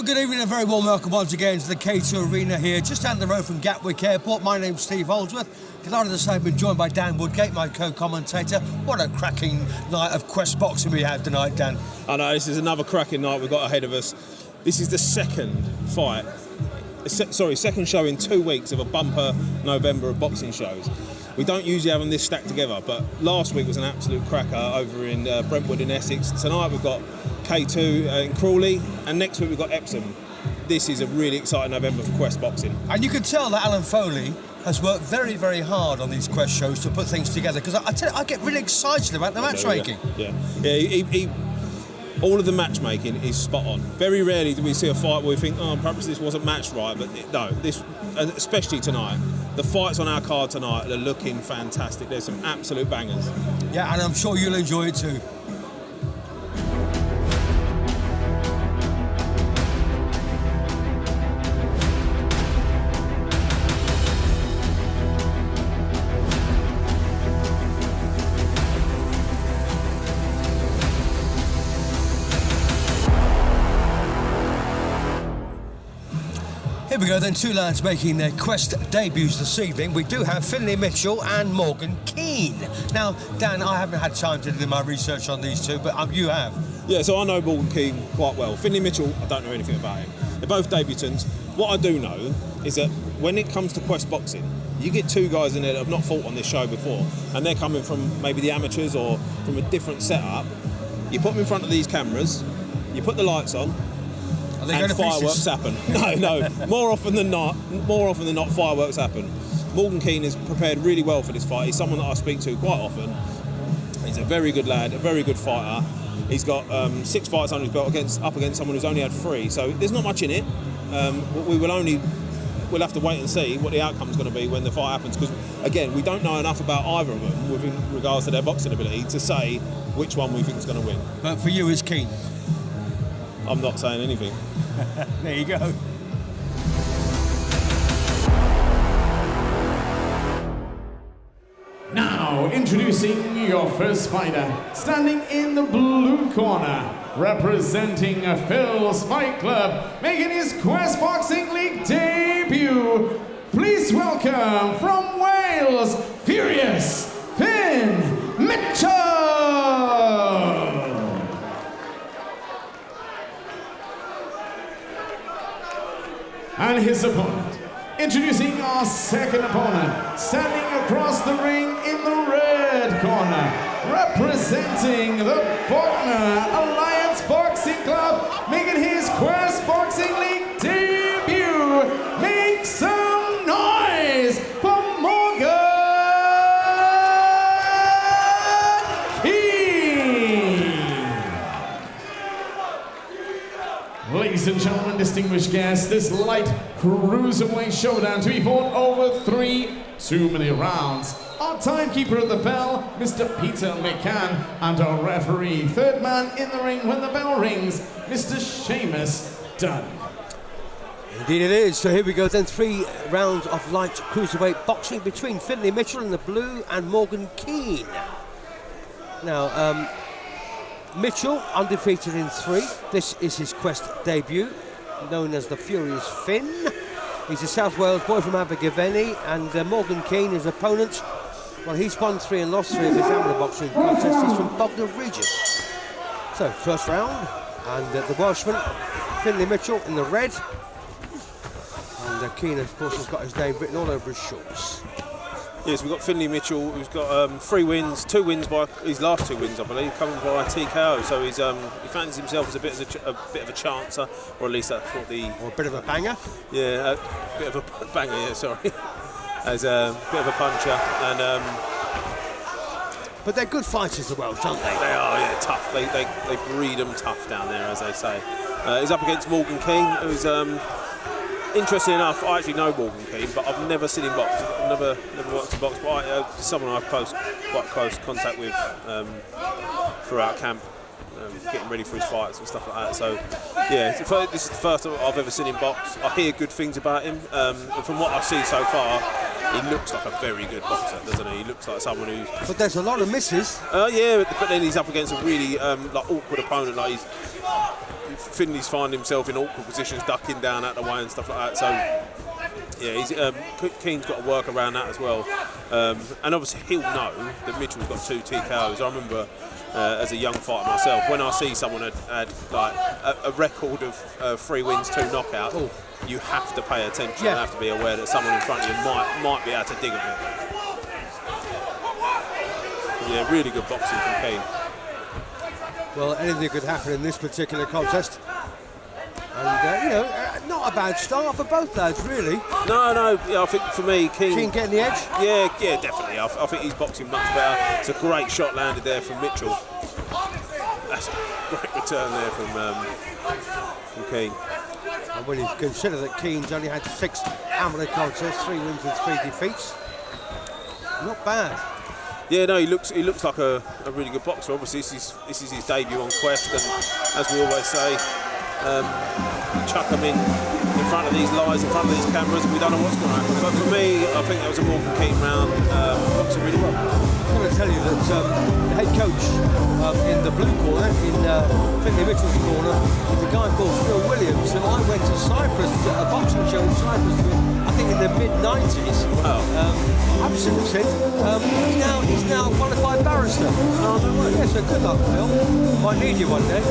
Good evening and a very warm welcome once again to the K2 Arena here, just down the road from Gatwick Airport. My name's Steve Holdsworth. Delighted to say I've been joined by Dan Woodgate, my co-commentator. What a cracking night of Quest boxing we have tonight, Dan. I know, this is another cracking night we've got ahead of us. This is the second show in 2 weeks of a bumper November of boxing shows. We don't usually have them this stacked together, but last week was an absolute cracker over in Brentwood in Essex. Tonight we've got K2 in Crawley, and next week we've got Epsom. This is a really exciting November for Quest boxing. And you can tell that Alan Foley has worked very, very hard on these Quest shows to put things together, because I tell you, I get really excited about the matchmaking. He all of the matchmaking is spot on. Very rarely do we see a fight where we think, oh, perhaps this wasn't matched right, but no, this, especially tonight, the fights on our card tonight are looking fantastic. There's some absolute bangers. Yeah, and I'm sure you'll enjoy it too. Here we go then, two lads making their Quest debuts this evening. We do have Finlay Mitchell and Morgan Keane. Now, Dan, I haven't had time to do my research on these two, but you have. Yeah, so I know Morgan Keane quite well. Finlay Mitchell, I don't know anything about him. They're both debutants. What I do know is that when it comes to Quest boxing, you get two guys in there that have not fought on this show before, and they're coming from maybe the amateurs or from a different setup. You put them in front of these cameras, you put the lights on, and fireworks happen. No. More often than not, fireworks happen. Morgan Keane is prepared really well for this fight. He's someone that I speak to quite often. He's a very good lad, a very good fighter. He's got 6 fights under his belt up against someone who's only had 3. So there's not much in it. We'll have to wait and see what the outcome's going to be when the fight happens. Because again, we don't know enough about either of them with regards to their boxing ability to say which one we think is going to win. But for you, it's Keane. I'm not saying anything. There you go. Now, introducing your first fighter, standing in the blue corner, representing Phil's Fight Club, making his Quest Boxing League debut. Please welcome from Wales, Furious Finn Mitchell. And his opponent, introducing our second opponent, standing across the ring in the red corner, representing the Faulkner Alliance Boxing Club, making his Quest Boxing League debut. Make some noise for Morgan Keane. Ladies and gentlemen, distinguished guests, this light cruiserweight showdown to be fought over 3 2-minute rounds. Our timekeeper at the bell, Mr. Peter McCann, and our referee, third man in the ring when the bell rings, Mr. Seamus Dunn. Indeed it is. So here we go then, 3 rounds of light cruiserweight boxing between Finlay Mitchell in the blue and Morgan Keane. Now, Mitchell undefeated in 3. This is his Quest debut, known as the Furious Finn. He's a South Wales boy from Abergavenny, and Morgan Keane, his opponent, well, he's won 3 and lost 3 of his amateur boxing contests. He's from Bognor Regis. So, first round, and the Welshman, Finlay Mitchell in the red. And Keane, of course, has got his name written all over his shorts. Yes, we've got Finlay Mitchell, who's got 3 wins, 2 wins by his last 2 wins, I believe, coming by TKO. So he fancies himself as a bit of a chancer, or at least that's what or a bit of a banger. Yeah, a bit of a banger. Yeah, sorry, as a bit of a puncher, and. But they're good fighters, the Welsh, aren't they? They are, yeah, tough. They breed them tough down there, as they say. He's up against Morgan Keane, who's. Interesting enough, I actually know Morgan Keane, but I've never seen him box. I've never worked in box, but someone I've quite close contact with throughout camp, getting ready for his fights and stuff like that. So, yeah, this is the first time I've ever seen him box. I hear good things about him, and from what I see so far, he looks like a very good boxer, doesn't he? He looks like someone who's... But there's a lot of misses. Yeah, but then he's up against a really like awkward opponent. Like he's Finley's finding himself in awkward positions, ducking down out the way and stuff like that. So yeah, Keane's got to work around that as well. And obviously he'll know that Mitchell's got 2 TKOs. I remember as a young fighter myself, when I see someone had like a record of 3 wins, 2 knockouts, you have to pay attention. You have to be aware that someone in front of you might be able to dig a bit. Yeah, really good boxing from Keane. Well, anything could happen in this particular contest. And, not a bad start for both lads, really. No, yeah, I think for me, Keane getting the edge? Yeah, definitely. I think he's boxing much better. It's a great shot landed there from Mitchell. That's a great return there from Keane. And when you consider that Keane's only had 6 amateur contests, 3 wins and 3 defeats, not bad. Yeah, no, he looks like a really good boxer. Obviously, this is his debut on Quest, and as we always say, chuck him in front of these lights, in front of these cameras, and we don't know what's going to happen. But for me, I think that was a Morgan Keane round. Boxing really well. I'm going to tell you that the head coach in the blue corner, in Finley Mitchell's corner, is a guy called Phil Williams, who I went to Cyprus, to a boxing show in Cyprus with, I think in the mid-90s. I've seen him since. He's now a qualified barrister. Oh, no way. Yeah, so good luck, Phil. Might need you one day.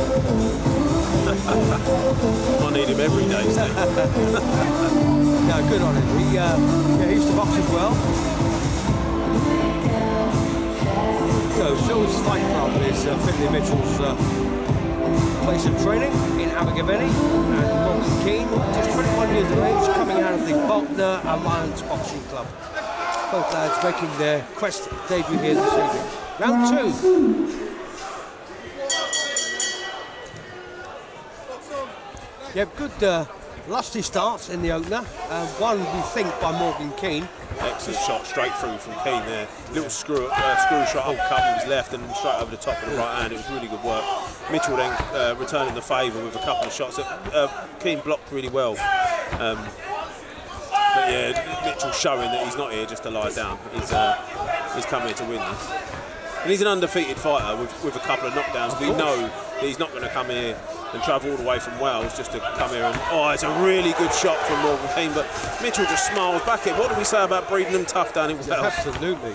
I need him every day, Steve. No, good on him. He used to box as well. So Phil's fight club is Finley Mitchell's place of training in Abergavenny, and Morgan Keane, just 21 years of age, coming out of the Bognor Alliance Boxing Club. Both lads making their Quest debut here this evening. Round 2. Yeah, good lusty starts in the opener. One, we think, by Morgan Keane. Excellent shot straight through from Keane there. Little screw shot uppercut with his left and straight over the top of the right hand. It was really good work. Mitchell then returning the favour with a couple of shots that Keane blocked really well. But yeah, Mitchell showing that he's not here just to lie down. He's come here to win this. And he's an undefeated fighter with a couple of knockdowns. We know that he's not going to come here and travel all the way from Wales just to come here and... Oh, it's a really good shot from Morgan Keane, but Mitchell just smiles back at. What did we say about breeding them tough down in Wales? Absolutely.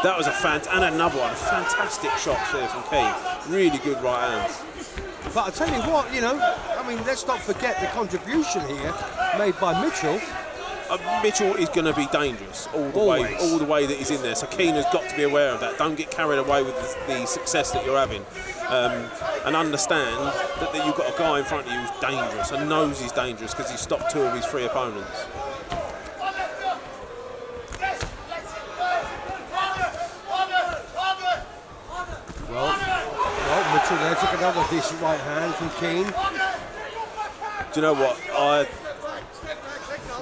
That was and another one. Fantastic shots there from Keane. Really good right hands. But I tell you what, let's not forget the contribution here made by Mitchell. Mitchell is going to be dangerous all the way that he's in there. So Keane has got to be aware of that. Don't get carried away with the success that you're having, and understand that you've got a guy in front of you who's dangerous and knows he's dangerous because he's stopped 2 of his 3 opponents. Well, Mitchell there took another decent right hand from Keane. Do you know what?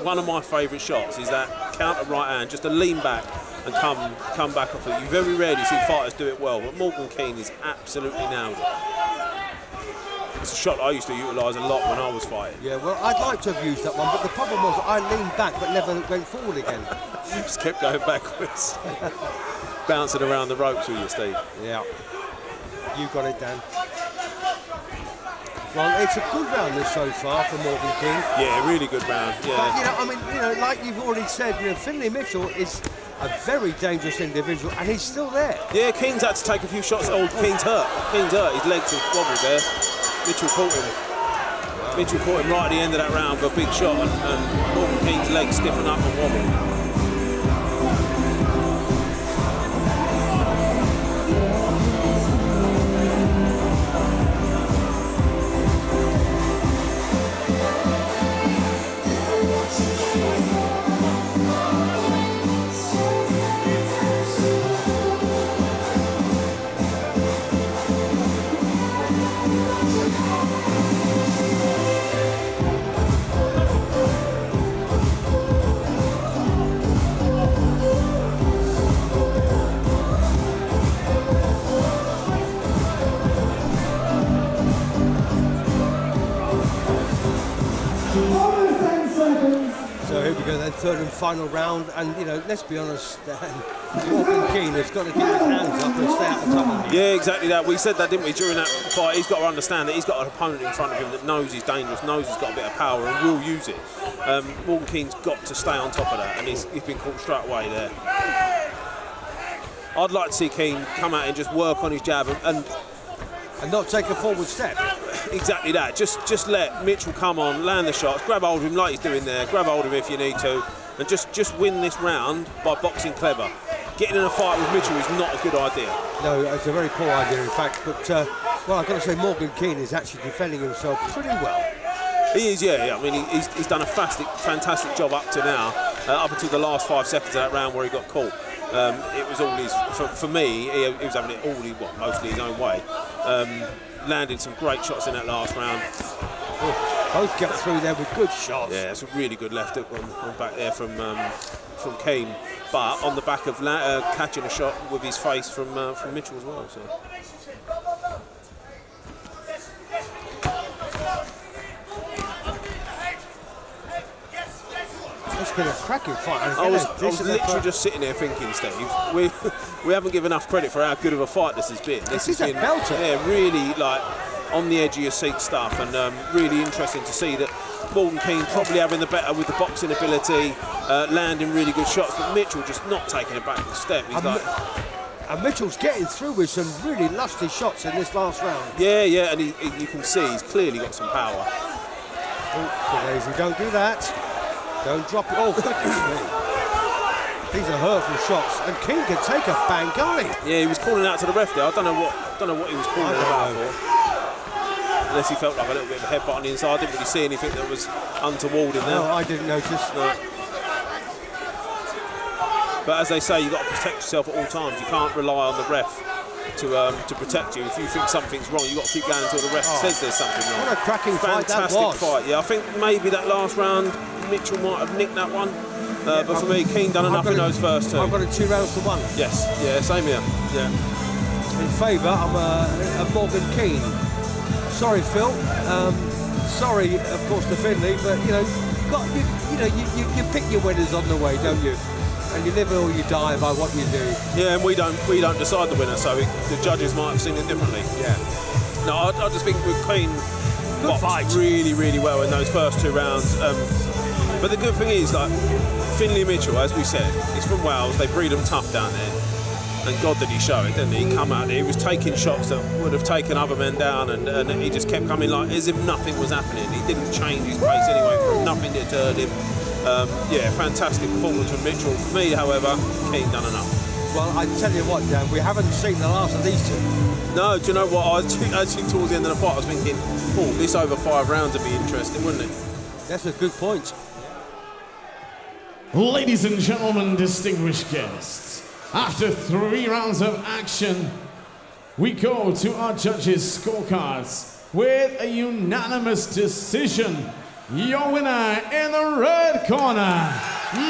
One of my favourite shots is that counter right hand, just to lean back and come back off it. You very rarely see fighters do it well, but Morgan Keane is absolutely nailed it. It's a shot I used to utilise a lot when I was fighting. Yeah, well, I'd like to have used that one, but the problem was I leaned back but never went forward again. Just kept going backwards. Bouncing around the ropes with you, Steve. Yeah. You got it, Dan. Well, it's a good round this so far for Morgan Keane. Yeah, really good round. Yeah. But, like you've already said, Finley Mitchell is a very dangerous individual, and he's still there. Yeah, Keane's had to take a few shots. Keane's hurt. His legs have wobbled there. Mitchell caught him. Wow. Mitchell caught him right at the end of that round for a big shot, and Morgan Keane's legs stiffened up and wobbled. So here we go then, third and final round, and let's be honest, Dan, Morgan Keane has got to keep his hands up and stay out of trouble. Yeah, exactly that. We said that, didn't we, during that fight? He's got to understand that he's got an opponent in front of him that knows he's dangerous, knows he's got a bit of power and will use it. Morgan Keane's got to stay on top of that, and he's been caught straight away there. I'd like to see Keane come out and just work on his jab and not take a forward step. Exactly that. Just let Mitchell come on, land the shots, grab hold of him like he's doing there, grab hold of him if you need to, and just win this round by boxing clever. Getting in a fight with Mitchell is not a good idea. No, it's a very poor idea, in fact. But, well, I've got to say, Morgan Keane is actually defending himself pretty well. He is, yeah. I mean, he's done a fantastic job up to now, up until the last 5 seconds of that round where he got caught. It was all his, for me, he was having it all, mostly his own way. Landing some great shots in that last round. Both get through there with good shots. Yeah, it's a really good left hook on back there from Keane, but on the back of catching a shot with his face from Mitchell as well. So. It's been a cracking fight. I was literally just sitting there thinking, Steve, we haven't given enough credit for how good of a fight this has been. This is a belter. Yeah, really like on the edge of your seat stuff, and really interesting to see that Morgan Keane probably having the better with the boxing ability, landing really good shots, but Mitchell just not taking a backward step. He's and Mitchell's getting through with some really lusty shots in this last round. Yeah, and you can see he's clearly got some power. Oh, Daisy, don't do that. Don't drop it. Oh, goodness me. These are hurtful shots, and Keane can take a bang, can't he? Yeah, he was calling out to the ref there. I don't know what he was calling about for. Unless he felt like a little bit of a headbutt on the inside. I didn't really see anything that was untoward in there. No, I didn't notice. No. But as they say, you've got to protect yourself at all times. You can't rely on the ref to protect you. If you think something's wrong, you've got to keep going until the ref says there's something wrong. What a cracking fight that was. Fantastic fight, yeah. I think maybe that last round, Mitchell might have nicked that one. But for me, Keane done enough in those first two. I've got it 2 rounds to 1. Yes, yeah, same here. Yeah. In favour, I'm a Morgan Keane. Sorry, Phil. Sorry, of course, to Finley, but you pick your winners on the way, don't you? And you live or you die by what you do. Yeah, and we don't decide the winner, so the judges might have seen it differently. Yeah. No, I just think with Keane boxed really, really well in those first 2 rounds. But the good thing is, like Finley Mitchell, as we said, he's from Wales. They breed them tough down there. And God did he show it, didn't he? He come out there, he was taking shots that would have taken other men down, and he just kept coming like as if nothing was happening. He didn't change his pace anyway, for nothing deterred him. Yeah, fantastic performance from Mitchell. For me, however, Keane done enough. Well, I tell you what, Dan, we haven't seen the last of these two. No, do you know what? Actually, towards the end of the fight, I was thinking, oh, this over 5 rounds would be interesting, wouldn't it? That's a good point. Ladies and gentlemen, distinguished guests, after 3 rounds of action, we go to our judges' scorecards with a unanimous decision. Your winner in the red corner,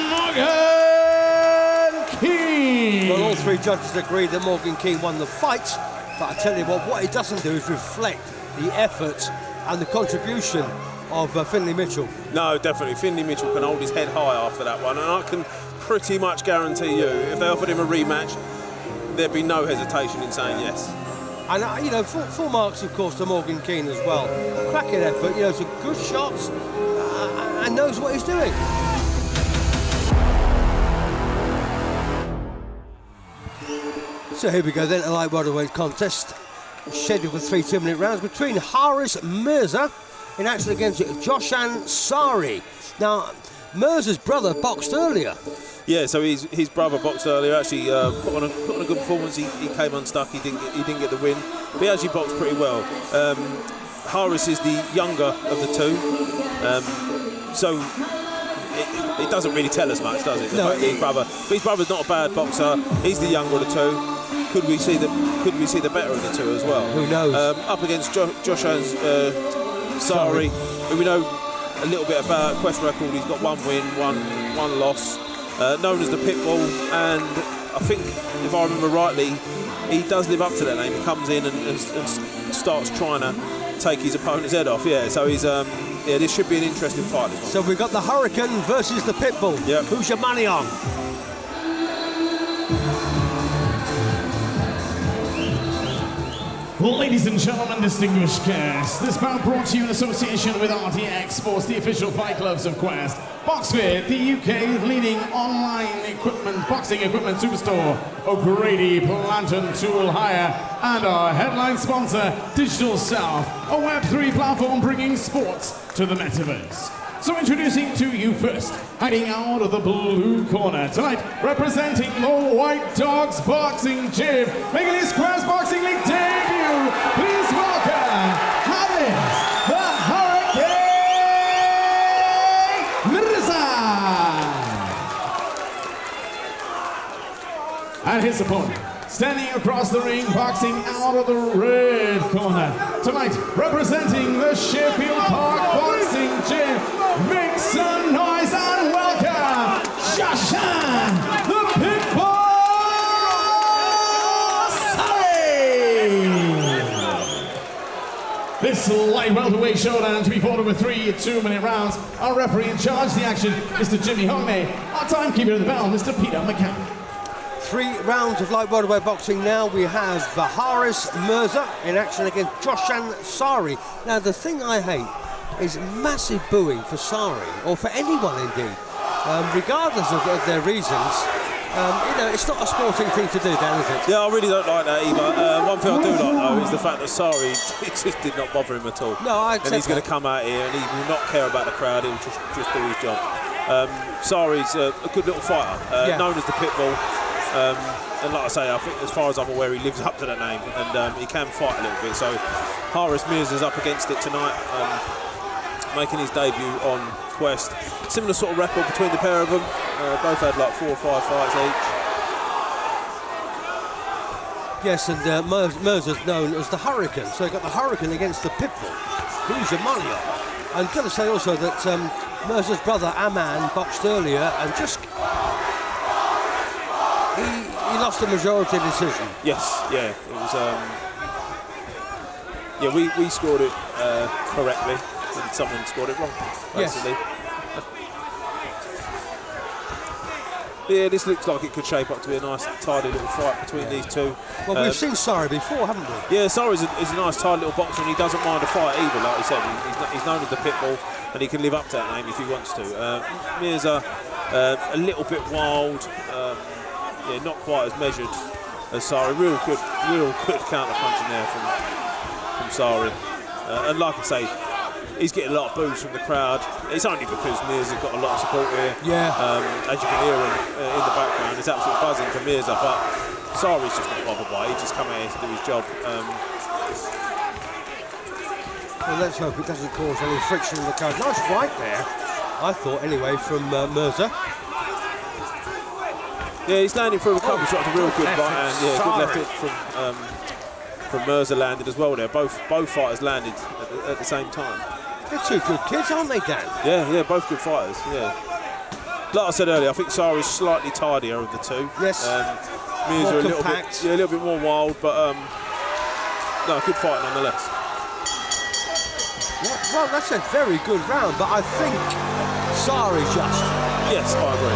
Morgan Keane. Well, all 3 judges agreed that Morgan Keane won the fight, but I tell you what it doesn't do is reflect the effort and the contribution of Finley Mitchell. No, definitely. Finley Mitchell can hold his head high after that one, and I can pretty much guarantee you, if they offered him a rematch, there'd be no hesitation in saying yes. And, full marks, of course, to Morgan Keane as well. Cracking effort, some good shots, and knows what he's doing. So here we go then, a light welterweight contest, scheduled for 3 2-minute rounds between Haris Mirza in action against Joshan Sari. Now, Mirza's brother boxed earlier. Yeah, so his brother boxed earlier. Actually, put on a good performance. He came unstuck. He didn't get the win, but he actually boxed pretty well. Haris is the younger of the 2, so it doesn't really tell us much, does it? No, his brother's not a bad boxer. He's the younger of the 2. Could we see the better of the 2 as well? Who knows? Up against Joshan Sari, who we know a little bit about. Quest record, he's got 1 win, one loss. Known as the Pitbull, and I think, if I remember rightly, he does live up to that name. He comes in and starts trying to take his opponent's head off. Yeah, so he's this should be an interesting fight. So we've got the Hurricane versus the Pitbull. Yep. Who's your money on? Ladies and gentlemen, distinguished guests, this bout brought to you in association with RTX Sports, the official fight clubs of Quest. Boxfit, the UK's leading online boxing equipment superstore. O'Grady Planton Tool Hire, and our headline sponsor, Digital South, a Web3 platform bringing sports to the metaverse. So introducing to you first, hiding out of the blue corner tonight, representing the White Dogs Boxing Gym, making his Quest Boxing League debut, please welcome Harris the Hurricane Mirza! And his opponent, standing across the ring, boxing out of the red corner. Tonight, representing the Sheffield Park Boxing Gym, make some noise and welcome Joshan, the Pitbull Sully! This light welterweight showdown to be fought over 3 2-minute rounds. Our referee in charge of the action, Mr. Jimmy Honey. Our timekeeper of the bell, Mr. Peter McCann. 3 rounds of light welterweight boxing now. We have Haris Mirza in action against Joshan Sari. Now, the thing I hate is massive booing for Sari, or for anyone indeed, regardless of their reasons. It's not a sporting thing to do, Dan, is it? Yeah, I really don't like that either. One thing I do like, though, is the fact that Sari, it just did not bother him at all. No, I accept And he's going to come out here and he will not care about the crowd, he'll just do his job. Sari's a good little fighter, known as the Pitbull. And like I say, I think as far as I'm aware, he lives up to that name, and he can fight a little bit. So Haris Mirza's up against it tonight, making his debut on Quest. Similar sort of record between the pair of them. Both had like 4 or 5 fights each. Yes, and Mirza's known as the Hurricane. So you've got the Hurricane against the Pitbull. Who's your money on? And got to say also that Mirza's brother Aman boxed earlier and just... He lost the majority decision. Yes, yeah, it was. We scored it correctly, and someone scored it wrong, basically. Yes. Yeah, this looks like it could shape up to be a nice, tidy little fight between these two. Well, we've seen Sari before, haven't we? Yeah, Sari's is a nice, tidy little boxer, and he doesn't mind a fight either. Like he said, he's known as the Pitbull, and he can live up to that name if he wants to. Mirza, a little bit wild. Yeah, not quite as measured as Sari. Real good counter punching there from Sari. And like I say, he's getting a lot of boos from the crowd. It's only because Mirza's got a lot of support here. Yeah. As you can hear in the background, it's absolutely buzzing for Mirza. But Sari's just not bothered by it. He just come out here to do his job. Well, let's hope it doesn't cause any friction in the crowd. Nice right there, I thought, anyway, from Mirza. Yeah, he's landing through a couple of shots, a real good right hand. Yeah, good left hook from Mirza landed as well there. Both fighters landed at the same time. They're 2 good kids, aren't they, Dan? Yeah, both good fighters. Yeah. Like I said earlier, I think Sari's slightly tidier of the two. Yes. Mirza a little bit more wild, but no, good fight nonetheless. Yeah, well, that's a very good round, but I think Sari just. Yes, I agree.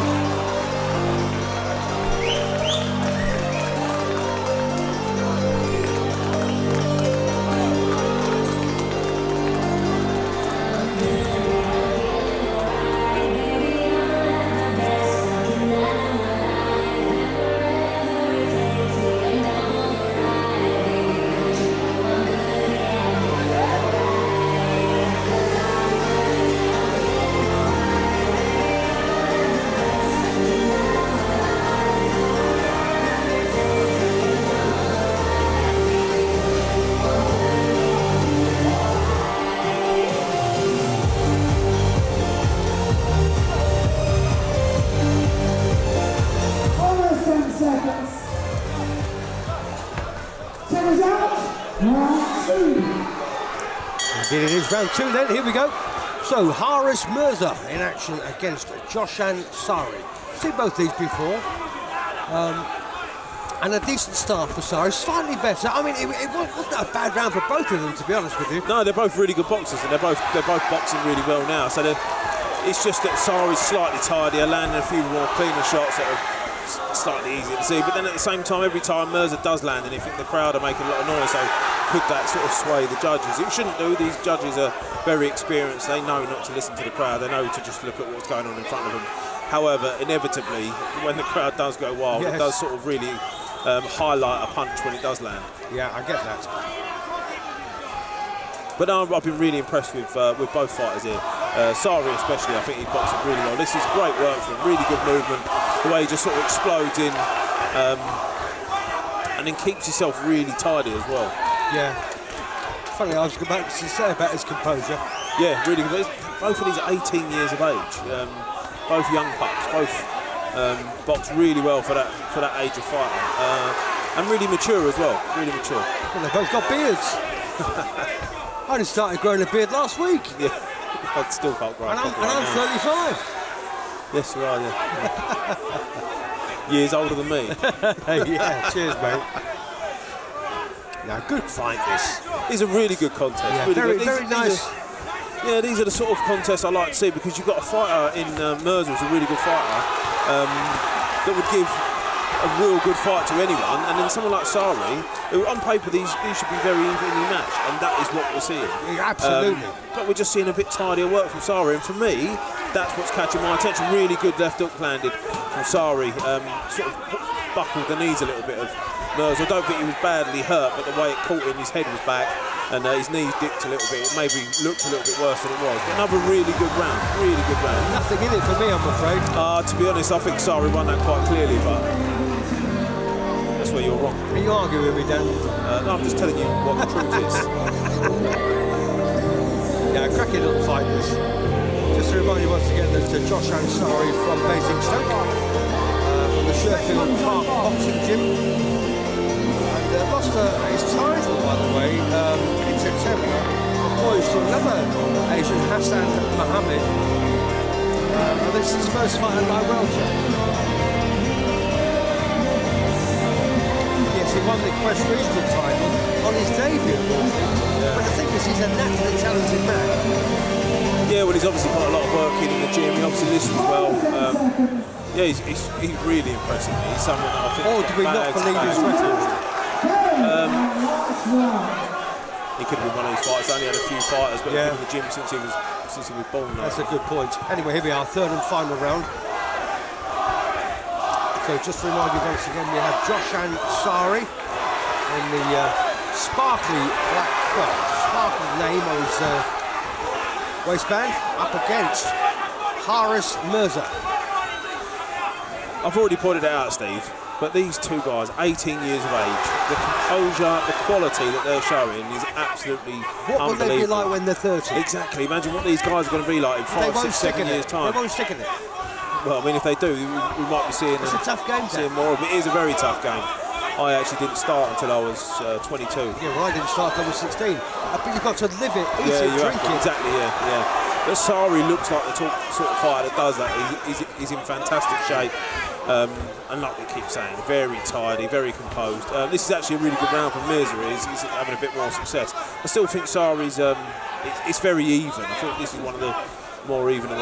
Indeed it is, round 2 then, here we go. So, Haris Mirza in action against Joshan Sari. Seen both these before. And a decent start for Sari, slightly better. I mean, it wasn't a bad round for both of them, to be honest with you. No, they're both really good boxers, and they're both boxing really well now. So it's just that Sari's slightly tidier, landing a few more cleaner shots that are slightly easier to see. But then at the same time, every time Mirza does land, and you think the crowd are making a lot of noise, so could that sort of sway the judges? It shouldn't do. These judges are very experienced. They know not to listen to the crowd. They know to just look at what's going on in front of them. However, inevitably, when the crowd does go wild, it does sort of really highlight a punch when it does land. Yeah, I get that. But I've been really impressed with both fighters here. Sari especially, I think he's boxing really well. This is great work for him, really good movement. The way he just sort of explodes in and then keeps himself really tidy as well. Yeah. Funny, I was about to say about his composure. Yeah, really good. Both of these are 18 years of age. Both young pups, both box really well for that age of fighter. And really mature as well, really mature. Well, they both got beards. I only started growing a beard last week. Yeah, I still can't grow. And I'm 35. Yes, you are, yeah. Years older than me. Yeah, cheers, mate. Now, good fight, this. It's a really good contest. Yeah, really very nice. These are the sort of contests I like to see, because you've got a fighter in Mirza who's a really good fighter that would give a real good fight to anyone, and then someone like Sari, who on paper these should be very evenly matched, and that is what we're seeing. Yeah, absolutely. But we're just seeing a bit tidier work from Sari, and for me, that's what's catching my attention. Really good left hook landed from Sari, sort of buckled the knees a little bit of Mirza. I don't think he was badly hurt, but the way it caught him, his head was back, and his knees dipped a little bit. It maybe looked a little bit worse than it was. But another really good round, really good round. Nothing in it for me, I'm afraid. To be honest, I think Sari won that quite clearly, but that's where you're wrong. Are you arguing with me, Dan? No, I'm just telling you what the truth is. Yeah, cracking little fight this. Just to remind you once again that Josh Ansari from Basingstoke, from the Sherfield Park Boxing Gym, and lost his title, by the way, in September. Poised to another Asian, Hassan Mohammed. And this is his first fight at light welter. He won the Quest Regional title on his debut, of all things. But the thing is, he's a naturally talented man. Yeah, well, he's obviously got a lot of work in the gym. He obviously listens well. Yeah, he's really impressive. He's someone that I think. Or do we not believe his record? He could have been one of these fighters. Only had a few fighters, but he's been in the gym since he was born. That's a good point. Anyway, here we are, third and final round. So just to remind you once again, we have Josh Ansari in the sparkly name on his waistband, up against Haris Mirza. I've already pointed it out, Steve, but these two guys, 18 years of age, the composure, the quality that they're showing is absolutely What will they be like when they're 30? Exactly. Imagine what these guys are going to be like in 5, 6, 7 years' time. They won't stick in it. Well, I mean, if they do, we might be seeing It's a tough game, seeing more of it. It is a very tough game. I actually didn't start until I was 22. Yeah, well, I didn't start until I was 16. But you've got to live it, eat it, drink it. Exactly, yeah. But Sari looks like the sort of fighter that does that. He's in fantastic shape. And like we keep saying, very tidy, very composed. This is actually a really good round for Mirza. He's having a bit more success. I still think Sari's, it's very even. I think this is one of the more even of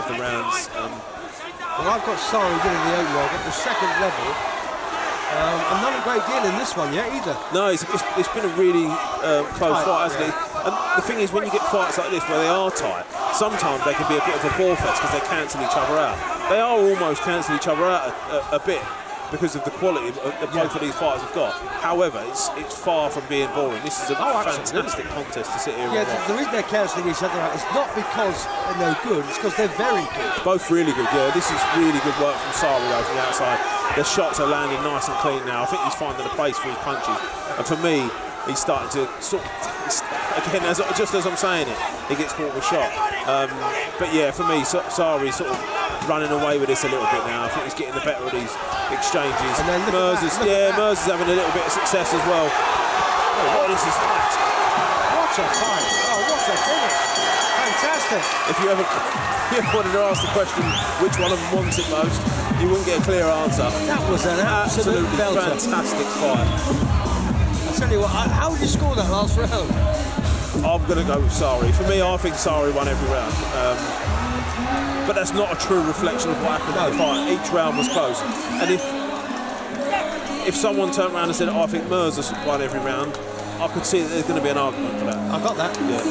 the rounds. Well, I've got Sari winning the opener. I've got the second level. And not a great deal in this one yet either. No, it's been a really close fight, hasn't it? And the thing is, when you get fights like this where they are tight, sometimes they can be a bit of a ball fest because they cancel each other out. They are almost cancelling each other out a bit because of the quality that both of these fighters have got. However, it's far from being boring. This is a fantastic contest to sit here and watch. The reason they're cancelling each other out is not because they're no good, it's because they're very good. Both really good, yeah. This is really good work from Sari though from the outside. The shots are landing nice and clean now. I think he's finding a place for his punches. And for me, he's starting to sort of, again, just as I'm saying it, he gets caught with a shot. But yeah, for me, Sari's sort of running away with this a little bit now. I think he's getting the better of these exchanges. And then Mirza's having a little bit of success as well. Oh, this is fight. What a fight. Oh, what a finish. Fantastic. If you ever wanted to ask the question which one of them wants it most, you wouldn't get a clear answer. That was an absolute belter. Fantastic fight. I tell you what, how would you score that last round? I'm going to go with Sari. For me, I think Sari won every round. But that's not a true reflection of what happened in the fight. Each round was close. And if if someone turned around and said, I think Mirza's won every round, I could see that there's going to be an argument for that. I got that. Yeah.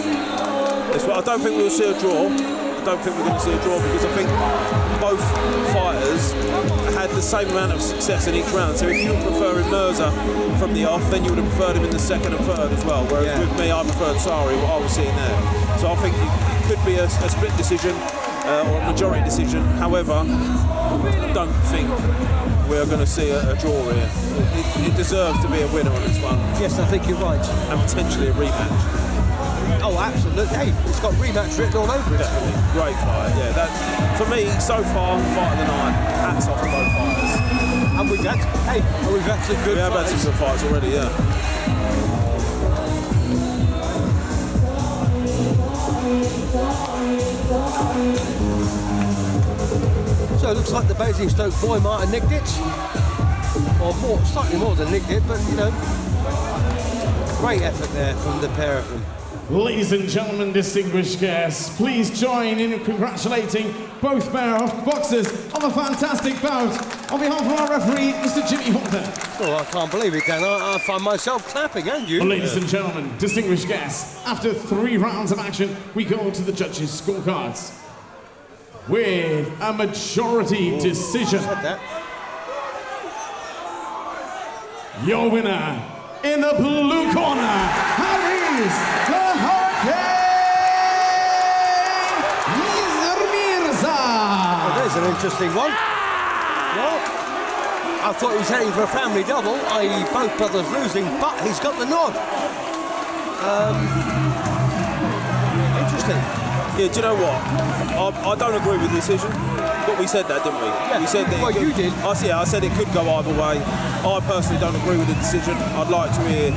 I don't think we'll see a draw. I don't think we're going to see a draw because I think both fighters had the same amount of success in each round. So if you were preferring Mirza from the off, then you would have preferred him in the second and third as well. Whereas with me, I preferred Sari, what I was seeing there. So I think it could be a split decision or a majority decision. However, I don't think we're going to see a draw here. It deserves to be a winner on this one. Yes, I think you're right. And potentially a rematch. Oh, absolutely. Hey, it's got rematch written all over it. Definitely. Great fight. Yeah, that for me, so far, fight of the night. Hats off to both fighters. And we've had some good fights. We have had some good fights already, yeah. So it looks like the Basingstoke boy might have nicked it. Or more, slightly more than nicked it, but you know, great effort there from the pair of them. Ladies and gentlemen, distinguished guests, please join in congratulating both pair of boxers on a fantastic bout. On behalf of our referee, Mr. Jimmy Haughton. Oh, I can't believe it, Dan. I find myself clapping, and you. Ladies and gentlemen, distinguished guests, after 3 rounds of action, we go to the judges' scorecards. With a majority decision. Your winner in the blue corner, Harris the Hurricane Mirza. Oh, there's an interesting one. Well, I thought he was heading for a family double, i.e. both brothers losing, but he's got the nod. Interesting. Yeah, do you know what? I don't agree with the decision, but we said that, didn't we? Yeah. We said that. Well, you did. I said it could go either way. I personally don't agree with the decision. I'd like to hear.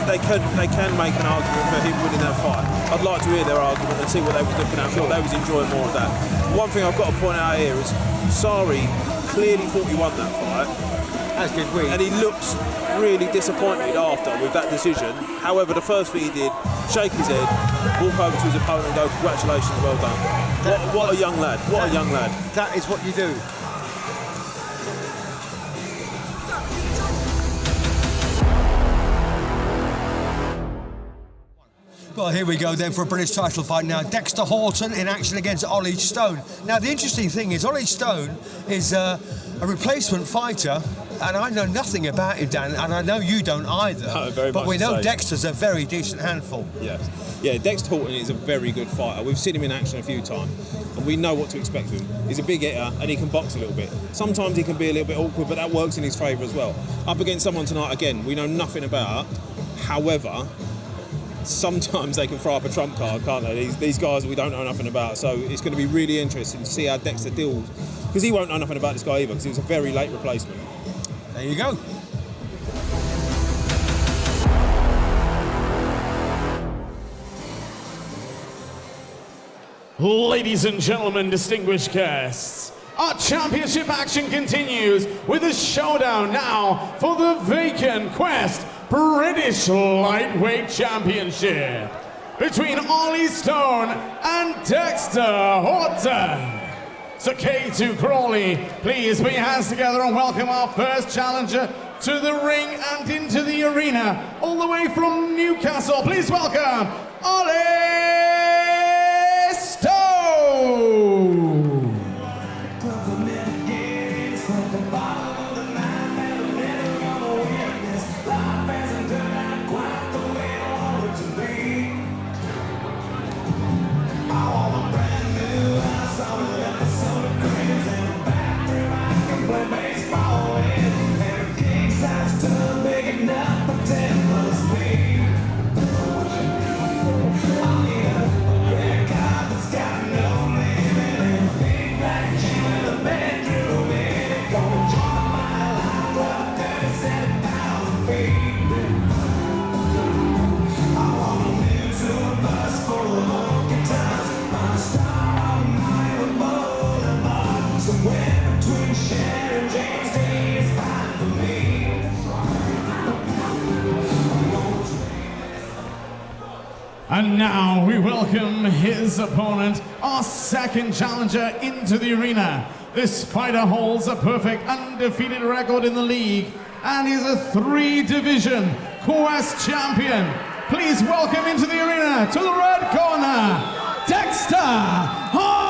They can make an argument for him winning that fight. I'd like to hear their argument and see what they was looking at. What they was enjoying more of that. One thing I've got to point out here is Sari clearly thought he won that fight. As did we. And he looks really disappointed after with that decision. However, the first thing he did, shake his head, walk over to his opponent and go, congratulations, well done. What a young lad, what a young lad. That is what you do. Well, here we go then for a British title fight now. Dexter Haughton in action against Ollie Stone. Now, the interesting thing is Ollie Stone is a replacement fighter, and I know nothing about him, Dan, and I know you don't either. No, very but much we know so. Dexter's a very decent handful. Yeah, Dexter Haughton is a very good fighter. We've seen him in action a few times, and we know what to expect of him. He's a big hitter, and he can box a little bit. Sometimes he can be a little bit awkward, but that works in his favour as well. Up against someone tonight, again, we know nothing about. However, sometimes they can throw up a trump card, can't they? These guys we don't know nothing about. So it's going to be really interesting to see how Dexter deals, because he won't know nothing about this guy either, because he was a very late replacement. There you go. Ladies and gentlemen, distinguished guests, our championship action continues with a showdown now for the vacant Quest British Lightweight Championship between Ollie Stone and Dexter Haughton. So K2 Crawley, please put your hands together and welcome our first challenger to the ring and into the arena, all the way from Newcastle. Please welcome Ollie Stone. And now we welcome his opponent, our second challenger into the arena. This fighter holds a perfect undefeated record in the league and is a 3-division Quest champion. Please welcome into the arena, to the red corner, Dexter Haughton!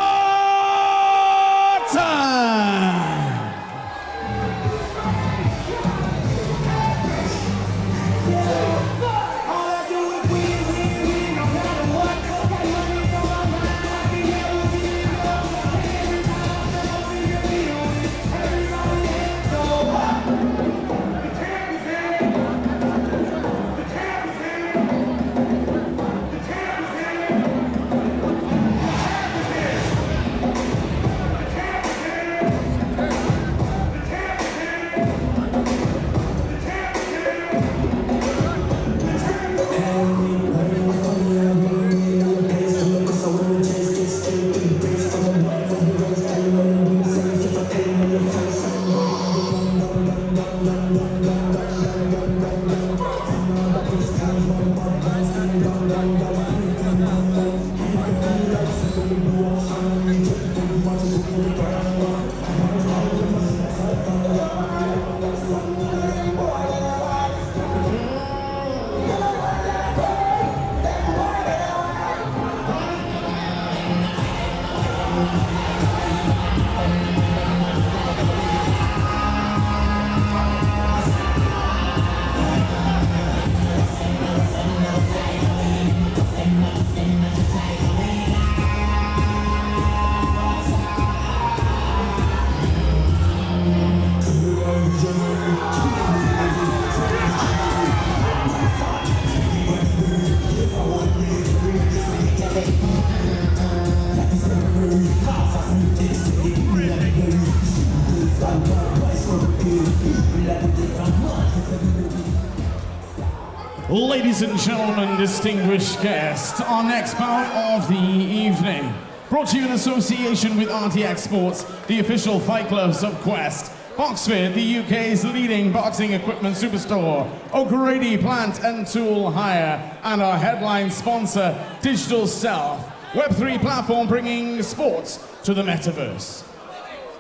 Ladies and gentlemen, distinguished guests, our next bout of the evening, brought to you in association with RTX Sports, the official fight gloves of Quest, Boxfit, the UK's leading boxing equipment superstore, O'Grady Plant and Tool Hire, and our headline sponsor, Digital Self, Web3 platform bringing sports to the metaverse.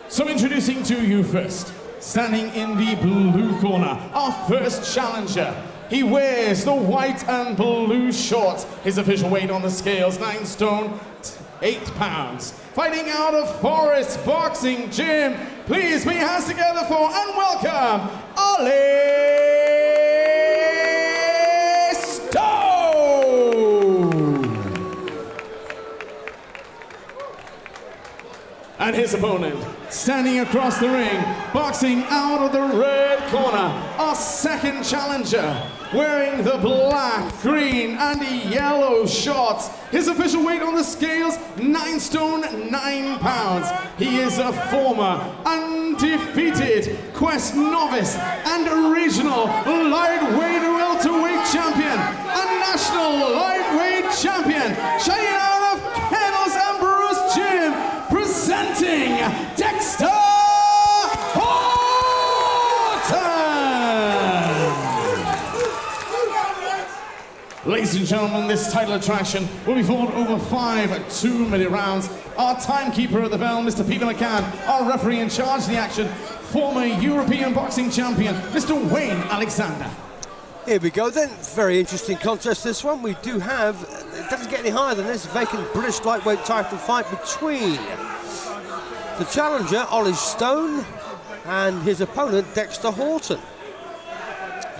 So introducing to you first, standing in the blue corner, our first challenger. He wears the white and blue shorts. His official weight on the scales, 9 stone, 8 pounds. Fighting out of Forest Boxing Gym. Please put your hands together for and welcome, Ollie Stone! And his opponent, standing across the ring, boxing out of the red corner, our second challenger, wearing the black, green, and yellow shorts. His official weight on the scales, 9 stone, 9 pounds. He is a former, undefeated Quest novice and regional lightweight welterweight champion, a national lightweight champion, shining out of Kennels and Brewers Gym, presenting Dexter Haughton! Ladies and gentlemen, this title attraction will be fought over 5 2-minute rounds. Our timekeeper at the bell, Mr. Peter McCann, our referee in charge of the action, former European boxing champion, Mr. Wayne Alexander. Here we go then, very interesting contest this one. We do have, it doesn't get any higher than this, vacant British lightweight title fight between the challenger, Ollie Stone, and his opponent, Dexter Haughton.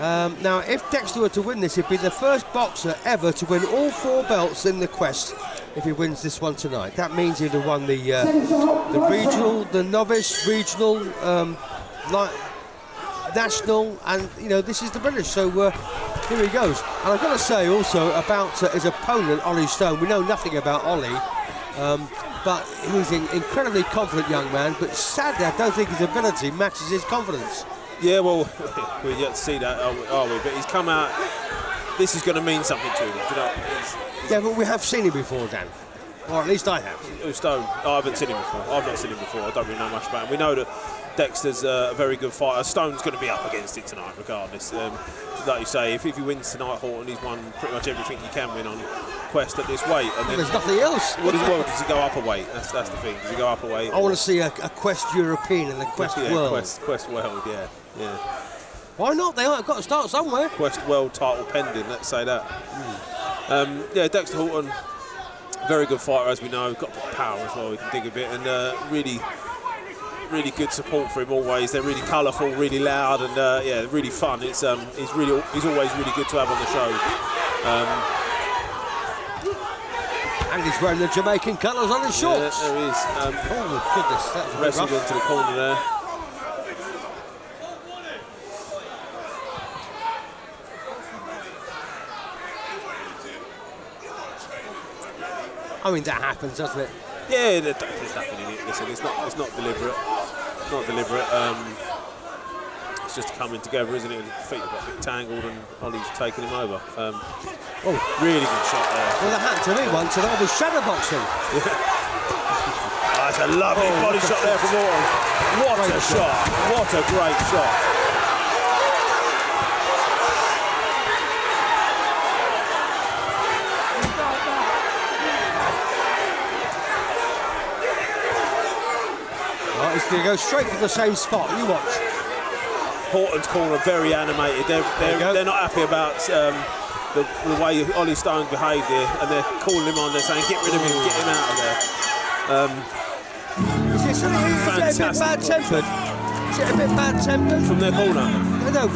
Now, if Dexter were to win this, he'd be the first boxer ever to win all 4 belts in the Quest if he wins this one tonight. That means he'd have won the regional, the novice, regional, national, and you know, this is the British, so here he goes. And I've got to say also about his opponent, Ollie Stone, we know nothing about Ollie, but he's an incredibly confident young man, but sadly I don't think his ability matches his confidence. Yeah, well, we're yet to see that, are we? But he's come out, this is going to mean something to him, you know? Yeah, but we have seen him before, Dan. Or at least I have. Stone, I haven't seen him before. I've not seen him before. I don't really know much about him. We know that Dexter's a very good fighter. Stone's going to be up against it tonight, regardless. Like you say, if he wins tonight, Haughton, he's won pretty much everything he can win on Quest at this weight. And then There's nothing else. what does he go up a weight? That's the thing. Does he go up a weight? I want to see a Quest European and a Quest World. Quest World, yeah. Why not? They've got to start somewhere. Quest World title pending, let's say that. Dexter Haughton, very good fighter, as we know. Got power as well, he can dig a bit, and really good support for him always. They're really colourful, really loud, and really fun. He's always really good to have on the show. And he's wearing the Jamaican colours on his shorts. Yeah, there he is. Oh goodness, that was Wrestled rough. into the corner there. I mean, that happens, doesn't it? Yeah, there's nothing in it. Listen, it's not deliberate. It's not deliberate. It's just coming together, isn't it? And feet have got a bit tangled, and Ollie's taking him over. Really good shot there. Well, that happened to me once, and I was shadowboxing. That's a lovely body shot there from Haughton. What a shot! What a great shot! He's going to go straight for the same spot. You watch. Haughton's corner very animated. They're not happy about the way Ollie Stone behaved here, and they're calling him on. They're saying, "Get rid of him, get him out of there." Is it a bit bad-tempered? Is it a bit bad-tempered? From their corner? No,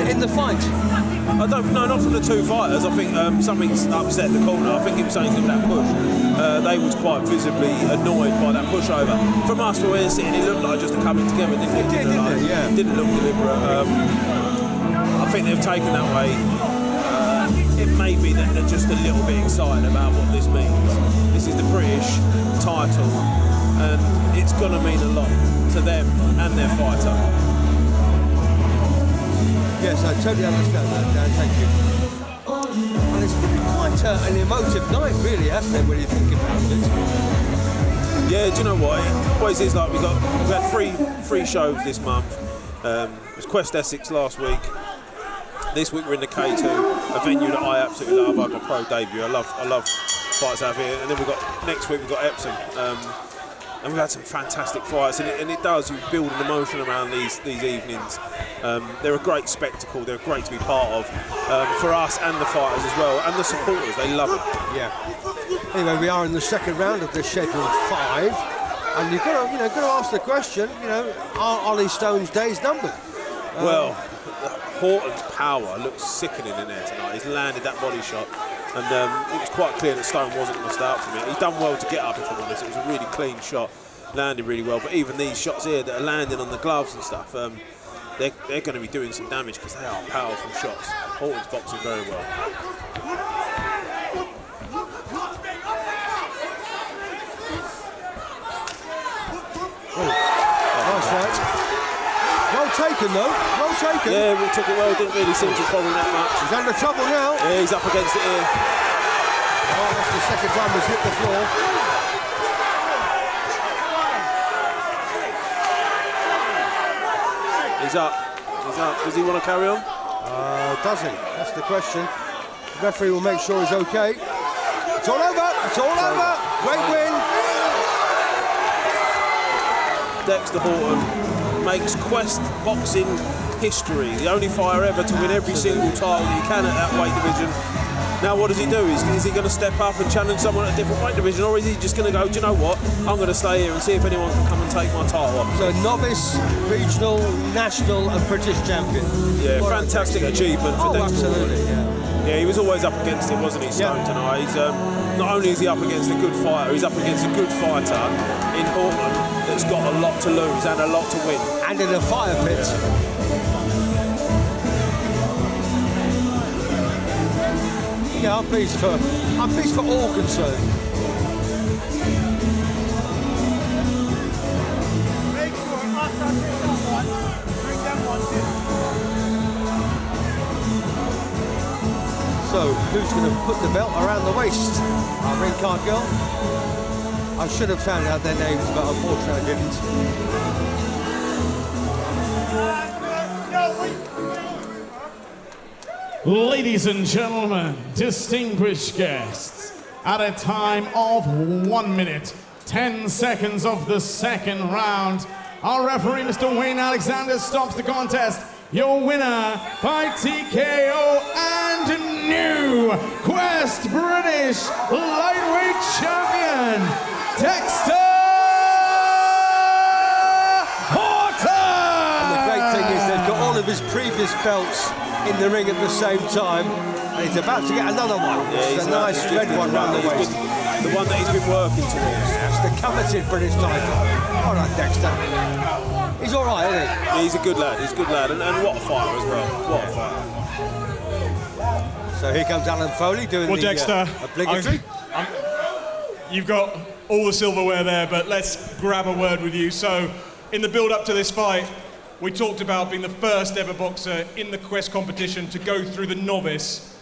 in the fight. I don't. No, not from the two fighters. I think something's upset the corner. I think he was saying with that push. They was quite visibly annoyed by that pushover. From us, where we're sitting, it looked like just a coming together, didn't it? Didn't look deliberate. I think they've taken that way. It may be that they're just a little bit excited about what this means. This is the British title, and it's going to mean a lot to them and their fighter. Yes, I totally understand that, Dan. Thank you. And it's been quite an emotive night, really, hasn't it, when you think about it? Yeah, do you know what? It always is like we had three shows this month. It was West Sussex last week. This week we're in the K2, a venue that I absolutely love. I had my pro debut. I love fights out here. And then next week we've got Epsom. And we've had some fantastic fights, and it does, you build an emotion around these evenings. They're a great spectacle, they're great to be part of, for us and the fighters as well, and the supporters, they love it. Yeah. Anyway, we are in the second round of this scheduled 5, and you've got to ask the question, are Ollie Stone's days numbered? Well, Haughton's power looks sickening in there tonight. He's landed that body shot, and it was quite clear that Stone wasn't going to start from it. He's done well to get up, if I'm honest. It was a really clean shot, landed really well. But even these shots here that are landing on the gloves and stuff, they're going to be doing some damage because they are powerful shots. Haughton's boxing very well. Nice fight. Well taken, though. Well taken. Yeah, we took it well. Didn't really seem to bother that much. He's under trouble now. Yeah, he's up against it here. Oh, that's the second time he's hit the floor. He's up. Does he want to carry on? Does he? That's the question. The referee will make sure he's okay. It's all over. It's all over. Great win. Dexter Haughton makes Quest boxing history. The only fighter ever to win every single title that you can at that weight division. Now what does he do? Is he going to step up and challenge someone at a different weight division, or is he just going to go, do you know what, I'm going to stay here and see if anyone can come and take my title off? So novice, regional, national and British champion. Yeah, fantastic achievement for Dexter. Absolutely, Yeah, he was always up against it, wasn't he, Stone, tonight? He's, not only is he up against a good fighter, he's up against a good fighter in Haughton that's got a lot to lose and a lot to win. And in a fire pit. Yeah, I'm pleased for all concerned. So, who's going to put the belt around the waist? Our red card girl. I should have found out their names, but unfortunately I didn't. Ladies and gentlemen, distinguished guests, at a time of 1 minute, 10 seconds of the second round. Our referee, Mr. Wayne Alexander, stops the contest. Your winner by TKO and new Quest British lightweight champion, Dexter Haughton! And the great thing is they've got all of his previous belts in the ring at the same time, and he's about to get another one. Yeah, it's a nice red one round the waist. The one that he's been working towards. That's the coveted British title. All right, Dexter. He's all right, isn't he? Yeah, he's a good lad. He's a good lad, and what a fighter as well. What a fighter. So here comes Alan Foley doing the Dexter, obligatory. You've got all the silverware there, but let's grab a word with you. So, in the build-up to this fight, we talked about being the first ever boxer in the Quest competition to go through the novice,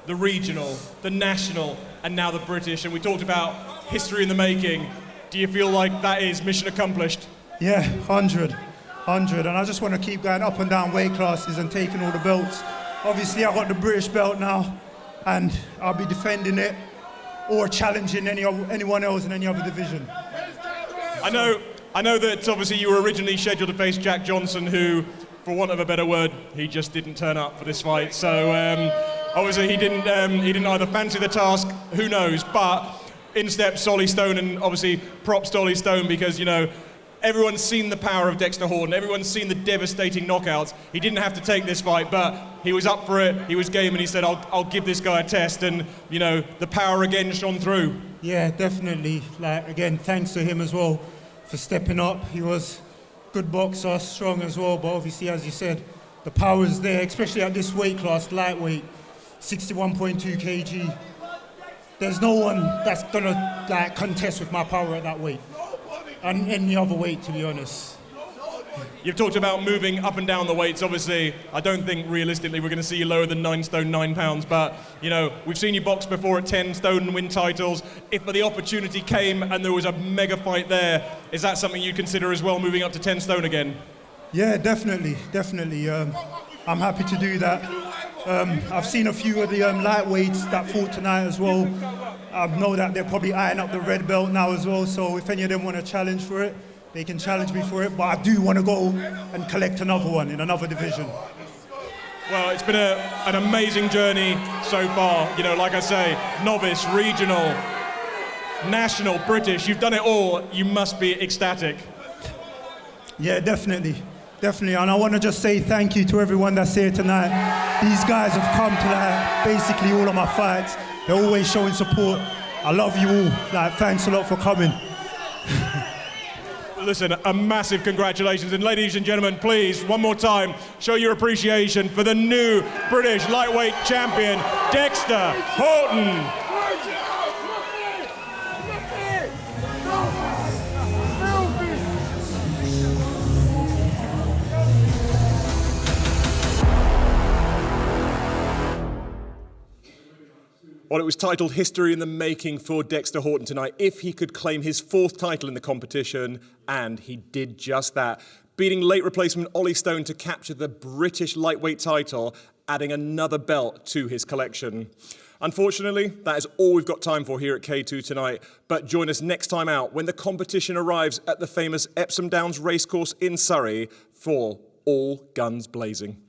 the regional, the national, and now the British. And we talked about history in the making. Do you feel like that is mission accomplished? Yeah, 100. And I just want to keep going up and down weight classes and taking all the belts. Obviously, I got the British belt now, and I'll be defending it or challenging anyone else in any other division. I know that obviously you were originally scheduled to face Jack Johnson, who, for want of a better word, he just didn't turn up for this fight. So obviously he didn't either fancy the task, who knows, but in steps Solly Stone, and obviously props to Solly Stone, because, you know, everyone's seen the power of Dexter Haughton. Everyone's seen the devastating knockouts. He didn't have to take this fight, but he was up for it. He was game, and he said, I'll give this guy a test. And, you know, the power again shone through. Yeah, definitely. Like, again, thanks to him as well for stepping up. He was a good boxer, strong as well, but obviously, as you said, the power is there, especially at this weight class, lightweight, 61.2 kg. There's no one that's gonna like contest with my power at that weight. And any other weight, to be honest. You've talked about moving up and down the weights. Obviously, I don't think realistically we're going to see you lower than 9 stone 9 pounds. But, you know, we've seen you box before at 10 stone and win titles. If the opportunity came and there was a mega fight there, is that something you consider as well, moving up to 10 stone again? Yeah, definitely. I'm happy to do that. I've seen a few of the lightweights that fought tonight as well. I know that they're probably eyeing up the red belt now as well, so if any of them want to challenge for it, they can challenge me for it, but I do want to go and collect another one in another division. Well, it's been an amazing journey so far. You know, like I say, novice, regional, national, British, you've done it all. You must be ecstatic. Yeah, definitely. And I want to just say thank you to everyone that's here tonight. These guys have come to like basically all of my fights. They're always showing support. I love you all. Like, thanks a lot for coming. Listen, a massive congratulations. And ladies and gentlemen, please, one more time, show your appreciation for the new British lightweight champion, Dexter Haughton. Well, it was titled History in the Making for Dexter Haughton tonight, if he could claim his 4th title in the competition, and he did just that, beating late replacement Ollie Stone to capture the British lightweight title, adding another belt to his collection. Unfortunately, that is all we've got time for here at K2 tonight, but join us next time out when the competition arrives at the famous Epsom Downs Racecourse in Surrey for All Guns Blazing.